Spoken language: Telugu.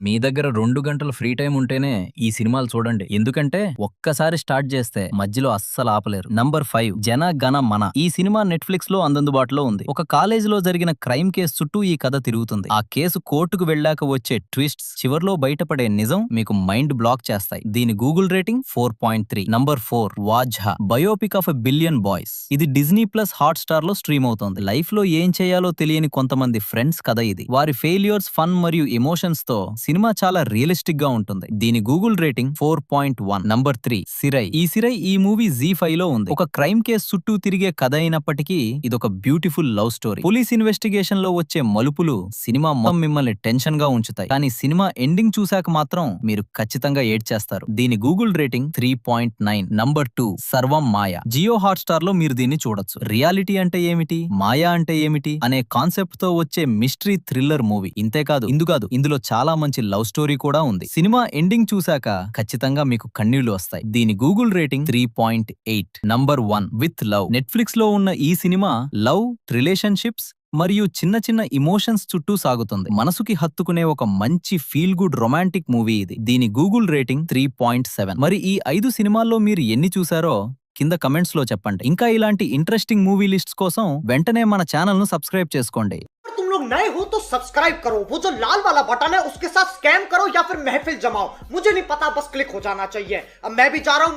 మీ దగ్గర 2 గంటలు ఫ్రీ టైమ్ ఉంటేనే ఈ సినిమాలు చూడండి. ఎందుకంటే ఒక్కసారి స్టార్ట్ చేస్తే మధ్యలో అస్సలు ఆపలేరు. నంబర్ 5 జన గణ మన. ఈ సినిమా నెట్‌ఫ్లిక్స్ లో అందుబాటులో ఉంది. ఒక కాలేజీలో జరిగిన క్రైమ్ కేసు చుట్టూ ఈ కథ తిరుగుతుంది. ఆ కేసు కోర్టుకు వెళ్ళాక వచ్చే ట్విస్ట్స్, చివర్లో బయటపడే నిజం మీకు మైండ్ బ్లాక్ చేస్తాయి. దీని Google rating 4.3. Number 4 Vaazha biopic of a billion boys. ఇది డిజ్నీ ప్లస్ హాట్ స్టార్ లో స్ట్రీమ్ అవుతోంది. లైఫ్ లో ఏం చేయాలో తెలియని కొంతమంది ఫ్రెండ్స్ కథ ఇది. వారి ఫెయిల్యూర్స్, ఫన్ మరియు ఎమోషన్స్ తో సినిమా చాలా రియలిస్టిక్ గా ఉంటుంది. దీని గూగుల్ రేటింగ్ 4.1. నంబర్ 3 సిరై. ఈ మూవీ జీ5 లో ఉంది. ఒక క్రైమ్ కేసు చుట్టూ తిరిగే కథ అయినప్పటికీ ఇదొక beautiful love story. Police investigation లో వచ్చే మలుపులు సినిమా మొత్తం మిమ్మల్ని టెన్షన్ గా ఉంచుతాయి. కానీ సినిమా ఎండింగ్ చూశాక మాత్రం మీరు ఖచ్చితంగా ఏడ్చేస్తారు. దీని గూగుల్ రేటింగ్ 3.9. నంబర్ 2 సర్వం మాయ. జియో హాట్ స్టార్ లో మీరు దీన్ని చూడొచ్చు. రియాలిటీ అంటే ఏమిటి, మాయా అంటే ఏమిటి అనే కాన్సెప్ట్ తో వచ్చే మిస్టరీ థ్రిల్లర్ మూవీ. ఇంతేకాదు ఇందులో చాలా మంచి లవ్ స్టోరీ కూడా ఉంది. సినిమా ఎండింగ్ చూశాక ఖచ్చితంగా మీకు కన్నీళ్లు వస్తాయి. దీని Google rating 3.8. Number 1 with love. Netflix లో ఉన్న ఈ సినిమా లవ్, రిలేషన్షిప్స్ మరియు చిన్న చిన్న ఇమోషన్స్ చుట్టూ సాగుతుంది. మనసుకి హత్తుకునే ఒక మంచి ఫీల్ గుడ్ రొమాంటిక్ మూవీ ఇది. దీని గూగుల్ రేటింగ్ 3.7. మరి ఈ 5 సినిమాల్లో మీరు ఎన్ని చూసారో కింద కమెంట్స్ లో చెప్పండి. ఇంకా ఇలాంటి ఇంట్రెస్టింగ్ మూవీ లిస్ట్స్ కోసం వెంటనే మన ఛానల్ ను సబ్స్క్రైబ్ చేసుకోండి. अगर तुम लोग नए हो तो सब्सक्राइब करो, वो जो लाल वाला बटन है उसके साथ स्कैम करो या फिर महफिल जमाओ, मुझे नहीं पता, बस क्लिक हो जाना चाहिए। अब मैं भी जा रहा हूं।